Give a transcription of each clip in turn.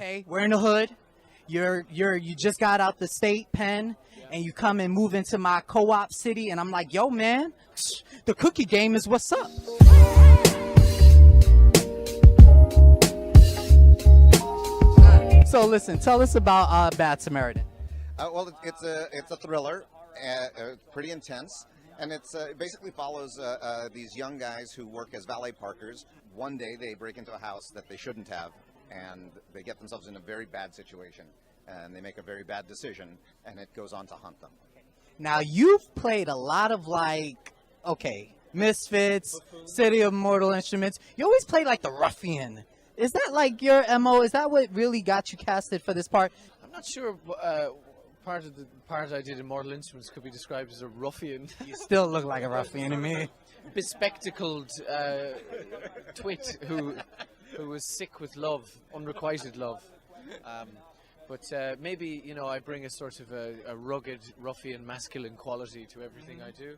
Okay, we're in the hood. You just got out the state pen, and you come and move into my co-op city, and I'm like, yo, man, the cookie game is what's up. So listen, tell us about Bad Samaritan. Well, it's a thriller, pretty intense, and it basically follows these young guys who work as valet parkers. One day they break into a house that they shouldn't have, and they get themselves in a very bad situation, and they make a very bad decision, and it goes on to hunt them. Now, you've played a lot of Misfits, City of Mortal Instruments. You always play like the ruffian. Is that like your MO? Is that what really got you casted for this part? I'm not sure. Part of the part I did in Mortal Instruments could be described as a ruffian. You still look like a ruffian to me. Bespectacled twit who was sick with love, unrequited love. But maybe, I bring a sort of a rugged, ruffian, masculine quality to everything I do.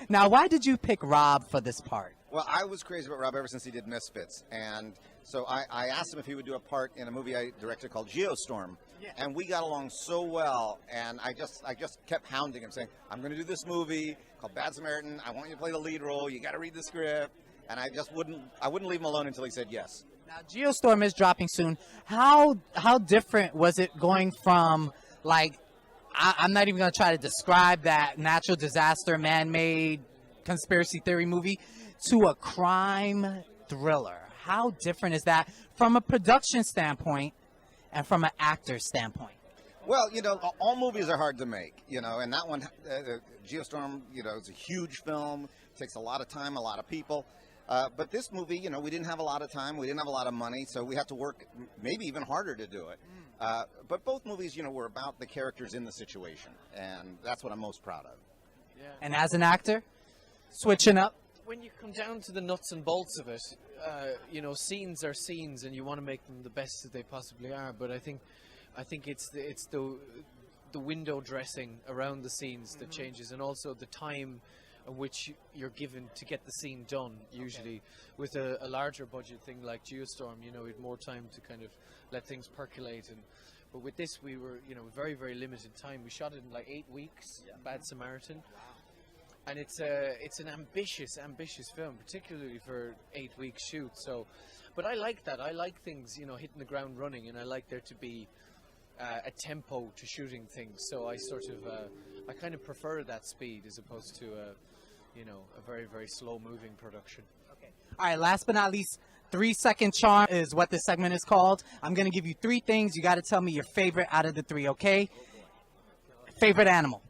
Now, why did you pick Rob for this part? Well, I was crazy about Rob ever since he did Misfits, and so I asked him if he would do a part in a movie I directed called Geostorm, and we got along so well, and I just kept hounding him, saying, I'm going to do this movie called Bad Samaritan, I want you to play the lead role, you got to read the script, and I wouldn't leave him alone until he said yes. Now, Geostorm is dropping soon. How different was it going from, I'm not even going to try to describe that natural disaster, man-made conspiracy theory movie to a crime thriller? How different is that from a production standpoint and from an actor standpoint? Well, all movies are hard to make, and that one, Geostorm, it's a huge film, takes a lot of time, a lot of people. But this movie, we didn't have a lot of time, we didn't have a lot of money, so we had to work maybe even harder to do it. But both movies, were about the characters in the situation, and that's what I'm most proud of. Yeah. And as an actor, switching up? When you come down to the nuts and bolts of it, scenes are scenes, and you want to make them the best that they possibly are. But I think it's the window dressing around the scenes that changes, and also the time in which you're given to get the scene done. Usually, with a larger budget thing like Geostorm, we had more time to kind of let things percolate. But with this, we were, very, very limited time. We shot it in 8 weeks. Bad Samaritan. And it's an ambitious film, particularly for 8 weeks shoot. So, but I like that. I like things, hitting the ground running, and I like there to be a tempo to shooting things. So I I kind of prefer that speed as opposed to a very, very slow moving production. Okay. All right. Last but not least, 3-second charm is what this segment is called. I'm gonna give you 3 things. You got to tell me your favorite out of the 3. Okay. Favorite animal.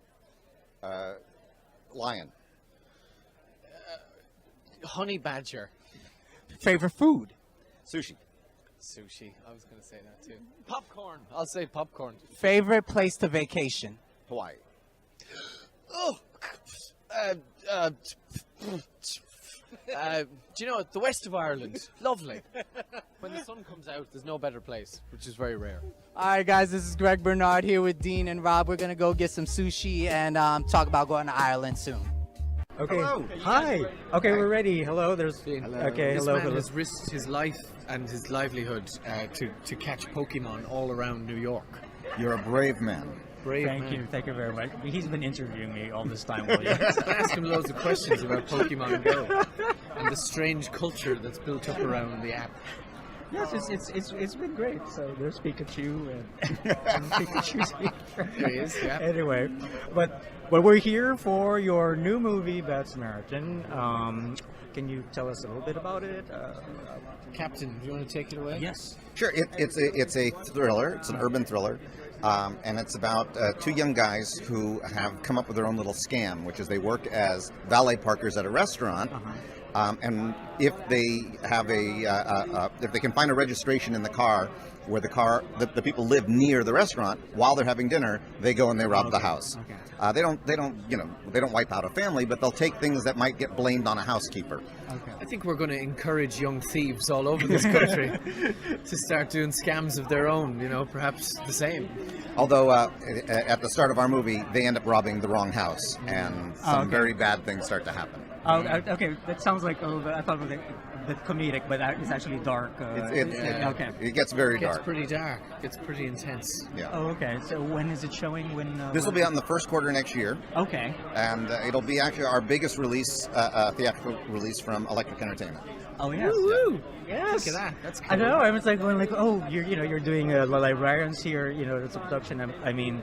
Lion. Honey badger. Favorite food. Sushi. Sushi. I was going to say that too. Popcorn. I'll say popcorn. Favorite place to vacation. Hawaii. Oh. Do you know the west of Ireland? Lovely. When the sun comes out, there's no better place, which is very rare. All right, guys, this is Greg Bernard here with Dean and Rob. We're going to go get some sushi and talk about going to Ireland soon. Okay. Hello. Hi. Okay, we're ready. Hello. There's. Hello. Okay. This hello. man has risked his life and his livelihood to catch Pokemon all around New York. You're a brave man. Brave Thank man. you. Thank you very much. He's been interviewing me all this time. Ask him loads of questions about Pokemon Go and the strange culture that's built up around the app. Yes, it's been great. So there's Pikachu and Pikachu's here. There he is. Yeah. Anyway, but we're here for your new movie, Bad Samaritan. Can you tell us a little bit about it? Captain, do you want to take it away? Yes. Sure. It's a thriller. It's an urban thriller. And it's about 2 young guys who have come up with their own little scam, which is they work as valet parkers at a restaurant. And if they have if they can find a registration in the car where the people live near the restaurant while they're having dinner, they go and they rob the house. Okay. They don't wipe out a family, but they'll take things that might get blamed on a housekeeper. Okay. I think we're going to encourage young thieves all over this country to start doing scams of their own, perhaps the same. Although at the start of our movie, they end up robbing the wrong house, and some very bad things start to happen. Okay, that sounds like a little bit. I thought it was a the comedic, but it's actually dark. Okay. It gets very It gets dark. pretty dark. It's pretty intense. Yeah. Oh, okay. So when is it showing? When This will be out in the first quarter next year, Okay. and it'll be actually our biggest release, theatrical release from Electric Entertainment. Oh yes. Woo! Yes. Look at that. That's cool. I know. I was like going like, oh, you're doing the Librarians here. It's a production. I mean,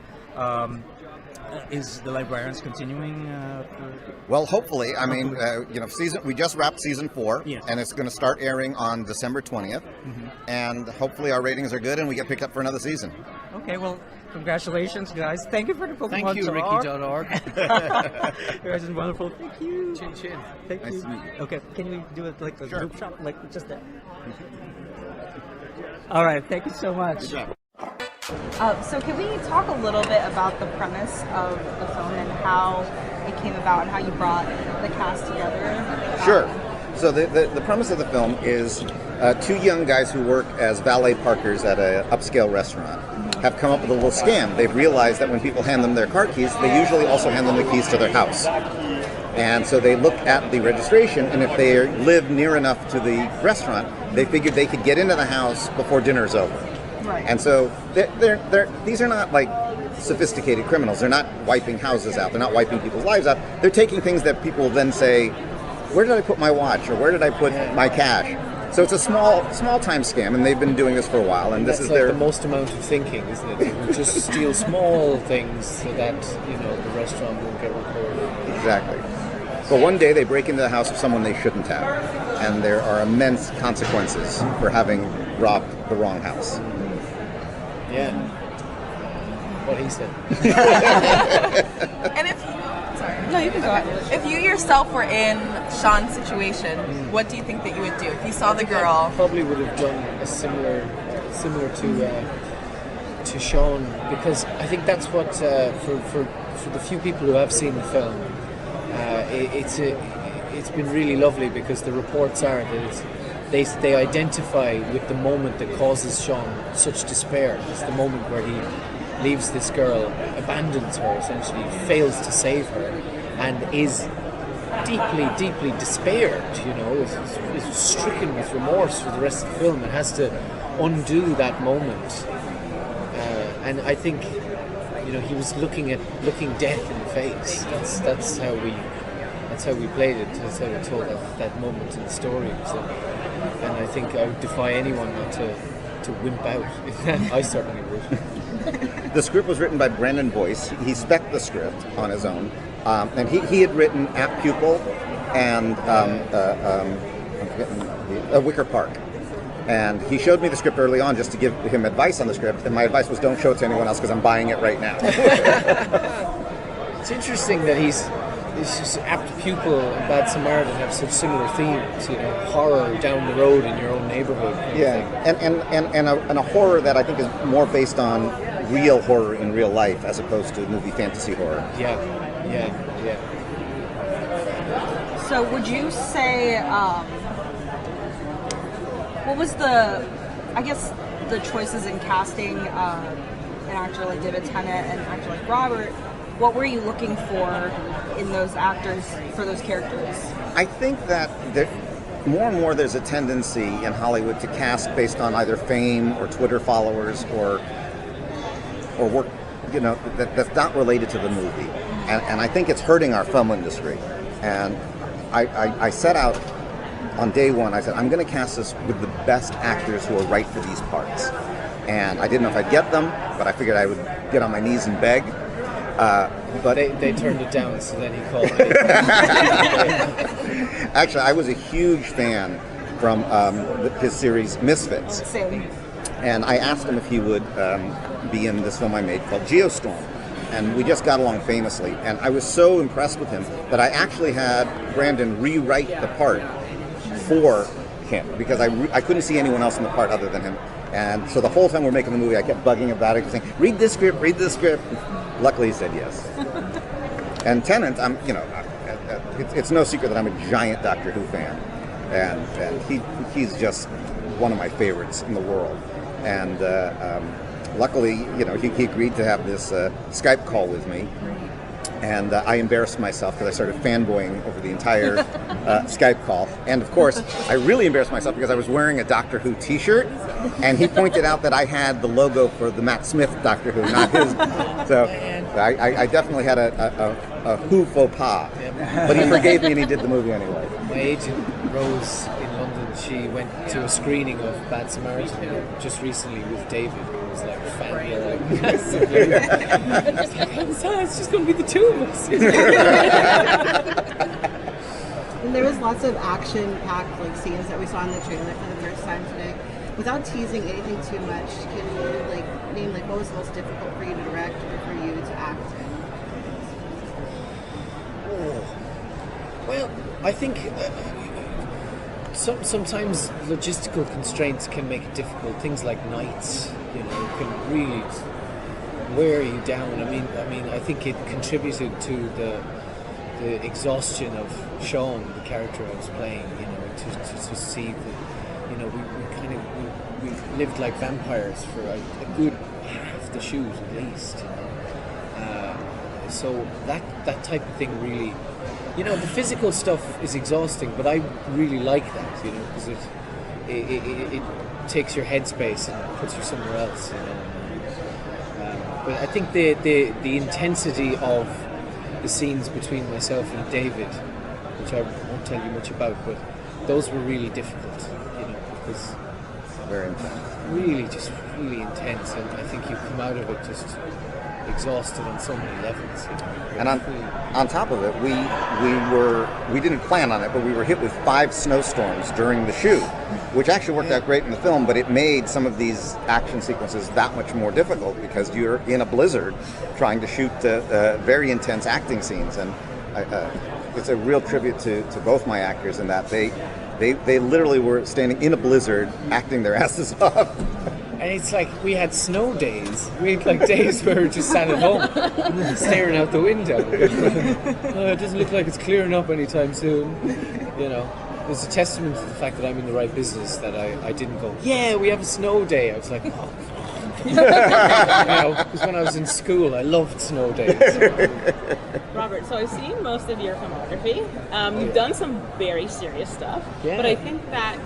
is the Librarians continuing? Well, hopefully. I mean, we just wrapped season 4, Yes. and it's going to start airing on December 20th, and hopefully our ratings are good and we get picked up for another season. Okay. Well, congratulations, guys. Thank you for the Pokemon Thank you, talk. Ricky.org. You guys are wonderful. Thank you. Chin chin. Thank Nice you. to meet you. Okay. Can we do it like a Sure. group shot, like just that? All right. Thank you so much. So can we talk a little bit about the premise of the film and how it came about and how you brought the cast together? Sure. So the premise of the film is two young guys who work as valet parkers at an upscale restaurant have come up with a little scam. They've realized that when people hand them their car keys, they usually also hand them the keys to their house. And so they look at the registration, and if they live near enough to the restaurant, they figured they could get into the house before dinner's over. Right. And so these are not like sophisticated criminals. They're not wiping houses out. They're not wiping people's lives out. They're taking things that people then say, where did I put my watch, or where did I put my cash? So it's a small time scam, and they've been doing this for a while. And this That's is like their the most amount of thinking, isn't it? You just steal small things so that the restaurant won't get recorded. Exactly. But one day they break into the house of someone they shouldn't have, and there are immense consequences for having robbed the wrong house. Yeah. What he said. And no, you can go ahead. If you yourself were in Sean's situation, what do you think that you would do if you saw the girl? Probably would have done a similar to Sean, because I think that's what for the few people who have seen the film, it's been really lovely, because the reports are that they identify with the moment that causes Sean such despair. It's the moment where he leaves this girl, abandons her essentially, fails to save her, and is deeply despaired, is stricken with remorse for the rest of the film, and has to undo that moment. And I think, he was looking death in the face. That's how we played it. That's how we told that moment in the story. So, and I think I would defy anyone not to wimp out. I certainly would. The script was written by Brandon Boyce. He spec'd the script on his own, and he had written Apt Pupil and Wicker Park. And he showed me the script early on just to give him advice on the script, and my advice was don't show it to anyone else because I'm buying it right now. It's interesting that he's just Apt Pupil and Bad Samaritan have such similar themes, horror down the road in your own neighborhood. Yeah, and a horror that I think is more based on real horror in real life as opposed to movie fantasy horror. Yeah. So would you say, what was the choices in casting an actor like David Tennant and an actor like Robert? What were you looking for in those actors for those characters? I think that more and more there's a tendency in Hollywood to cast based on either fame or Twitter followers or work, that's not related to the movie. And I think it's hurting our film industry. And I set out on day one, I said, I'm going to cast this with the best actors who are right for these parts. And I didn't know if I'd get them, but I figured I would get on my knees and beg. But they turned it down, so then he called me. Actually, I was a huge fan from his series Misfits. Same. And I asked him if he would be in this film I made called Geostorm. And we just got along famously. And I was so impressed with him that I actually had Brandon rewrite the part for him because I couldn't see anyone else in the part other than him. And so the whole time we're making the movie, I kept bugging about it, saying, read this script. Luckily he said yes. And Tennant, it's no secret that I'm a giant Doctor Who fan. And he's just one of my favorites in the world. And luckily, he agreed to have this Skype call with me. And I embarrassed myself because I started fanboying over the entire Skype call. And of course, I really embarrassed myself because I was wearing a Doctor Who t-shirt, and he pointed out that I had the logo for the Matt Smith Doctor Who, not his. So I definitely had a Who faux pas. But he forgave me and he did the movie anyway. My agent, Rose, in London, she went to a screening of Bad Samaritan just recently with David, who was like fangirling massively. It's like, I'm sorry, it's just going to be the two of us. And there was lots of action-packed like scenes that we saw in the trailer for the first time today. Without teasing anything too much, can you like name like what was the most difficult for you to direct or for you to act in? Well, I think sometimes logistical constraints can make it difficult. Things like nights, can really wear you down. I mean, I think it contributed to the exhaustion of Sean, the character I was playing. To see that, we lived like vampires for a good half the shoot at least. So that type of thing really, the physical stuff is exhausting, but I really like that, because it takes your headspace and puts you somewhere else. But I think the intensity of the scenes between myself and David, which I won't tell you much about, but those were really difficult, because Very intense. really intense, and I think you come out of it just exhausted on so many levels. And on top of it, we didn't plan on it, but we were hit with 5 snowstorms during the shoot, which actually worked out great in the film, but it made some of these action sequences that much more difficult because you're in a blizzard trying to shoot very intense acting scenes. And it's a real tribute to both my actors in that they literally were standing in a blizzard acting their asses off. And it's like we had snow days. We had like days where we just sat at home, staring out the window. It doesn't look like it's clearing up anytime soon. It's a testament to the fact that I'm in the right business that I didn't go, yeah, we have a snow day. I was like, oh. Because when I was in school, I loved snow days. Robert, so I've seen most of your filmography. You've done some very serious stuff, Yeah. but I think that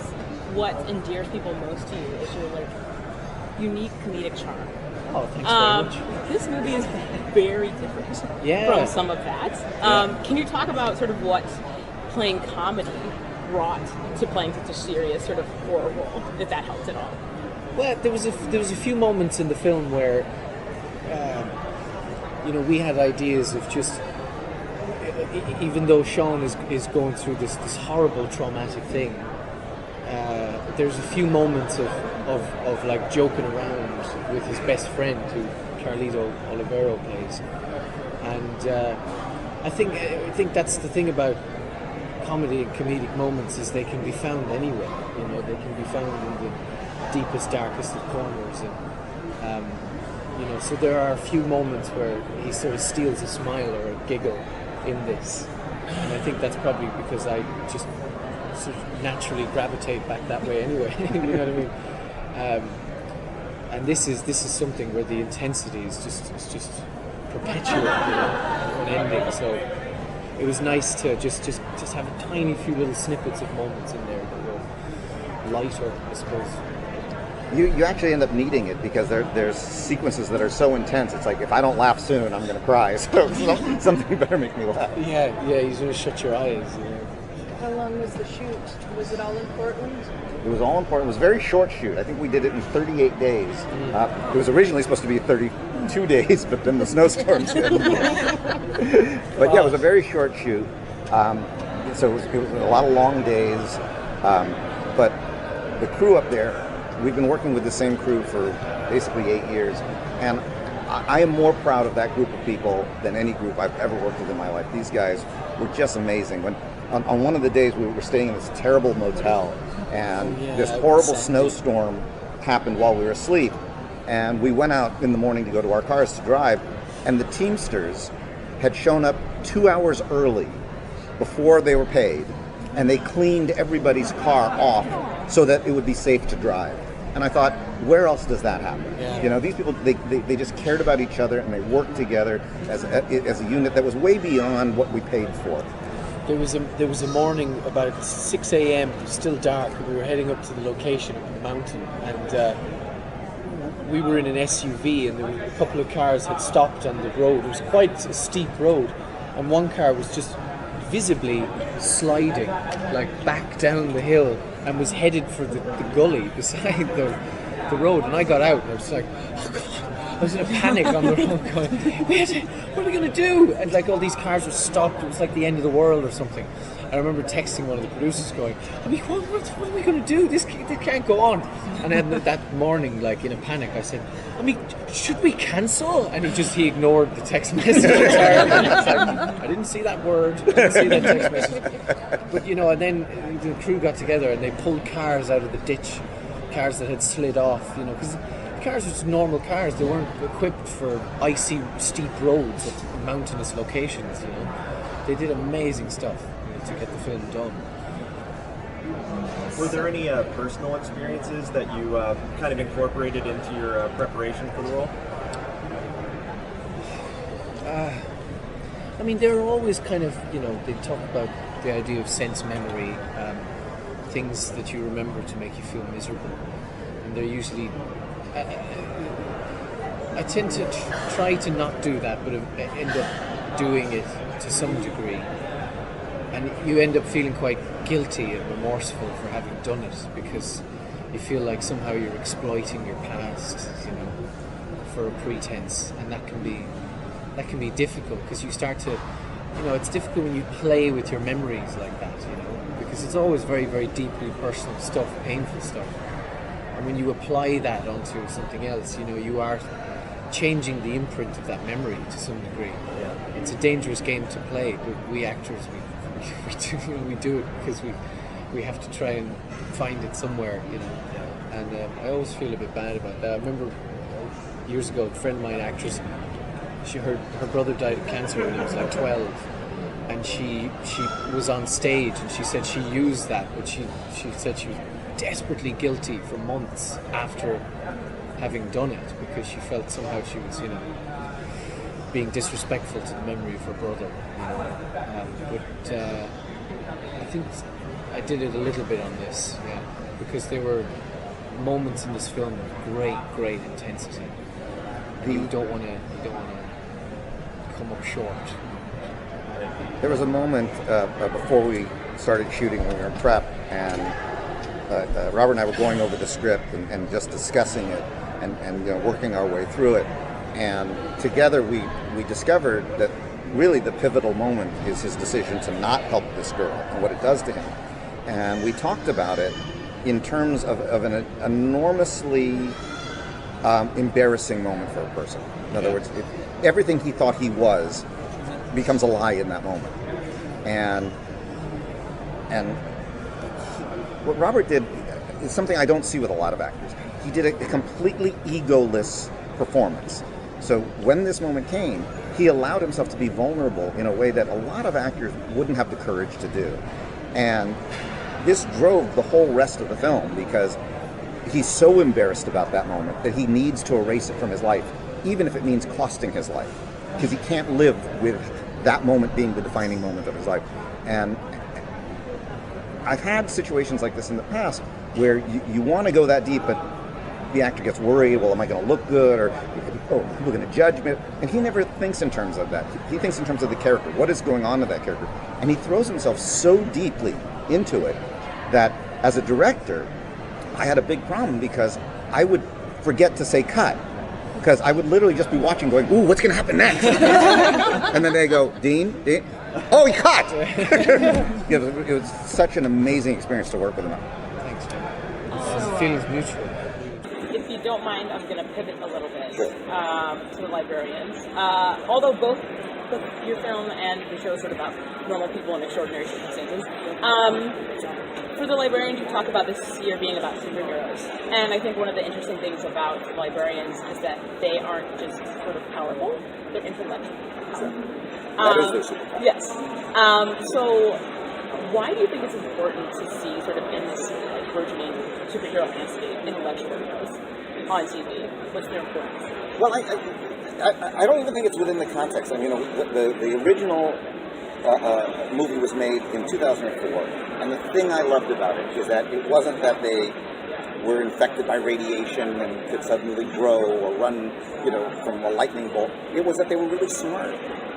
what endears people most to you is your unique comedic charm. Oh, thanks very much. This movie is very different from some of that. Can you talk about sort of what playing comedy brought to playing such a serious sort of horror role, if that helped at all? Well, there was a few moments in the film where, we had ideas of just, even though Sean is going through this horrible traumatic thing, there's a few moments of like joking around with his best friend, who Carlito Olivero plays, and I think that's the thing about comedy and comedic moments is they can be found anywhere. They can be found in the deepest, darkest of corners, and so there are a few moments where he sort of steals a smile or a giggle in this, and I think that's probably because I just sort of naturally gravitate back that way anyway. You know what I mean? And this is something where the intensity is just perpetual, unending. So it was nice to just have a tiny few little snippets of moments in there that were lighter, I suppose. You actually end up needing it because there's sequences that are so intense. It's like, if I don't laugh soon, I'm going to cry. So something better make me laugh. Yeah, you sort of shut your eyes. How long was the shoot? Was it all in Portland? It was all in Portland. It was a very short shoot. I think we did it in 38 days. It was originally supposed to be 32 days, but then the snowstorms hit. But yeah, it was a very short shoot. So it was a lot of long days. But the crew up there, we've been working with the same crew for basically 8 years. And I am more proud of that group of people than any group I've ever worked with in my life. These guys were just amazing. When on one of the days we were staying in this terrible motel, and this horrible snowstorm happened while we were asleep, and we went out in the morning to go to our cars to drive, and the Teamsters had shown up 2 hours early before they were paid, and they cleaned everybody's car off so that it would be safe to drive. And I thought, where else does that happen? Yeah. These people, they just cared about each other, and they worked together as a unit that was way beyond what we paid for. There was a morning about 6 a.m. It was still dark. We were heading up to the location of the mountain, and we were in an SUV, and there were a couple of cars had stopped on the road. It was quite a steep road, and one car was just visibly sliding like back down the hill and was headed for the gully beside the road. And I got out, and I was like, oh God. I was in a panic on the road going, what are we going to do? And like all these cars were stopped. It was like the end of the world or something. And I remember texting one of the producers going, I mean, what are we going to do? This can't go on. And then that morning, like in a panic, I said, I mean, should we cancel? And he ignored the text message entirely. It's like, I didn't see that word. I didn't see that text message. But, you know, and then the crew got together and they pulled cars out of the ditch, cars that had slid off, you know, because cars were just normal cars. They weren't equipped for icy, steep roads at mountainous locations, you know. They did amazing stuff, you know, to get the film done. Were there any personal experiences that you kind of incorporated into your preparation for the role? I mean, there are always kind of, you know, they talk about the idea of sense memory, things that you remember to make you feel miserable. And they're usually... I tend to try to not do that, but end up doing it to some degree. And you end up feeling quite guilty and remorseful for having done it, because you feel like somehow you're exploiting your past, you know, for a pretense. And that can be difficult, because you start to, you know, it's difficult when you play with your memories like that, you know, because it's always very, very deeply personal stuff, painful stuff. And when you apply that onto something else, you know, you are changing the imprint of that memory to some degree. Yeah. It's a dangerous game to play, but we actors, we do it because we have to try and find it somewhere, you know. And I always feel a bit bad about that. I remember years ago, a friend of mine, actress, her brother died of cancer when he was like 12. And she was on stage, and she said she used that, but she said she was desperately guilty for months after having done it, because she felt somehow she was, you know, being disrespectful to the memory of her brother, you know. But I think I did it a little bit on this, yeah, because there were moments in this film of great intensity, and you don't want to come up short. There was a moment before we started shooting when we were in prep, and Robert and I were going over the script and just discussing it and you know, working our way through it. And together we discovered that really the pivotal moment is his decision to not help this girl and what it does to him. And we talked about it in terms of an enormously embarrassing moment for a person. In other words, everything he thought he was becomes a lie in that moment. And what Robert did is something I don't see with a lot of actors. He did a completely egoless performance. So when this moment came, he allowed himself to be vulnerable in a way that a lot of actors wouldn't have the courage to do. And this drove the whole rest of the film, because he's so embarrassed about that moment that he needs to erase it from his life, even if it means costing his life, because he can't live with that moment being the defining moment of his life. And I've had situations like this in the past where you want to go that deep, but the actor gets worried, well, am I going to look good, or oh, people are going to judge me? And he never thinks in terms of that. He thinks in terms of the character, what is going on to that character. And he throws himself so deeply into it that as a director, I had a big problem, because I would forget to say cut, because I would literally just be watching going, ooh, what's going to happen next? And then they go, Dean, oh, he cut! It was such an amazing experience to work with him. Thanks, Jim. Feelings mutual. If you don't mind, I'm going to pivot a little bit to the librarians. Although both your film and the show is sort of about normal people in extraordinary circumstances. For the librarians, you talk about this year being about superheroes. And I think one of the interesting things about librarians is that they aren't just sort of powerful, they're intellectual. That is their superpower. Yes. So why do you think it's important to see sort of in this like, burgeoning superhero landscape intellectual heroes on TV? What's their importance? Well, I don't even think it's within the context. I mean, the original movie was made in 2004, and the thing I loved about it is that it wasn't that they were infected by radiation and could suddenly grow or run, from a lightning bolt. It was that they were really smart.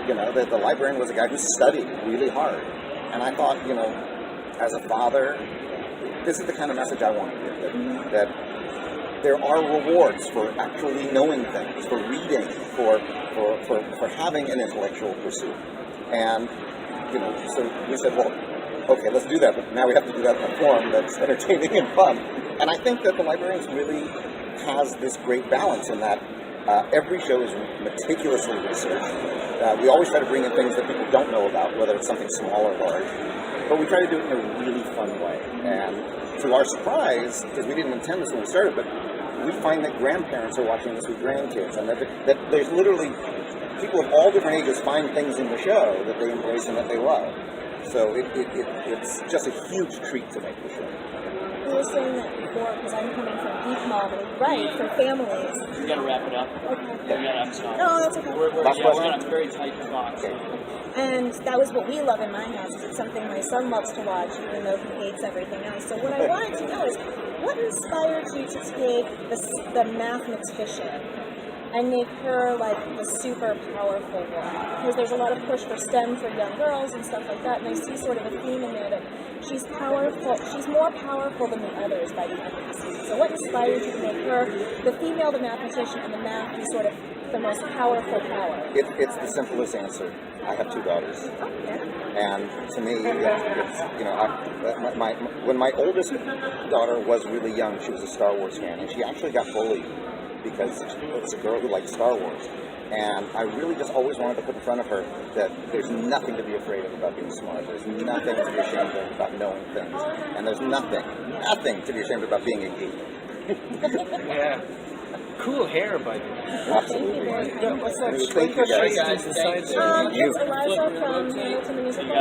That the librarian was a guy who studied really hard. And I thought, as a father, this is the kind of message I want to give, that there are rewards for actually knowing things, for reading, for having an intellectual pursuit. And, so we said, well, okay, let's do that, but now we have to do that in a form that's entertaining and fun. And I think that The Librarians really has this great balance in that every show is meticulously researched. We always try to bring in things that people don't know about, whether it's something small or large. But we try to do it in a really fun way. And to our surprise, because we didn't intend this when we started, but we find that grandparents are watching this with grandkids, and that there's literally people of all different ages find things in the show that they embrace and that they love. So it's just a huge treat to make the show. We were saying that before, because I'm coming from geek comedy, right, for families. We gotta wrap it up. Okay. No, that's okay. We're on a very tight clock. And that was what we love in my house. It's something my son loves to watch, even though he hates everything else. So what I wanted to know is, what inspired you to take the mathematician and make her like the super powerful one? Because there's a lot of push for STEM for young girls and stuff like that, and I see sort of a theme in there that she's powerful. She's more powerful than the others by the end of the season. So what inspired you to make her the female, the mathematician, and the math be sort of the most powerful power? It's the simplest answer. I have two daughters, and to me, when my oldest daughter was really young, she was a Star Wars fan, and she actually got bullied because it was a girl who liked Star Wars. And I really just always wanted to put in front of her that there's nothing to be afraid of about being smart. There's nothing to be ashamed of about knowing things. And there's nothing to be ashamed about being a geek. Yeah. Cool hair, by the way. Absolutely. What's up? Thank you, guys. It's Eliza from Hamilton the Musical.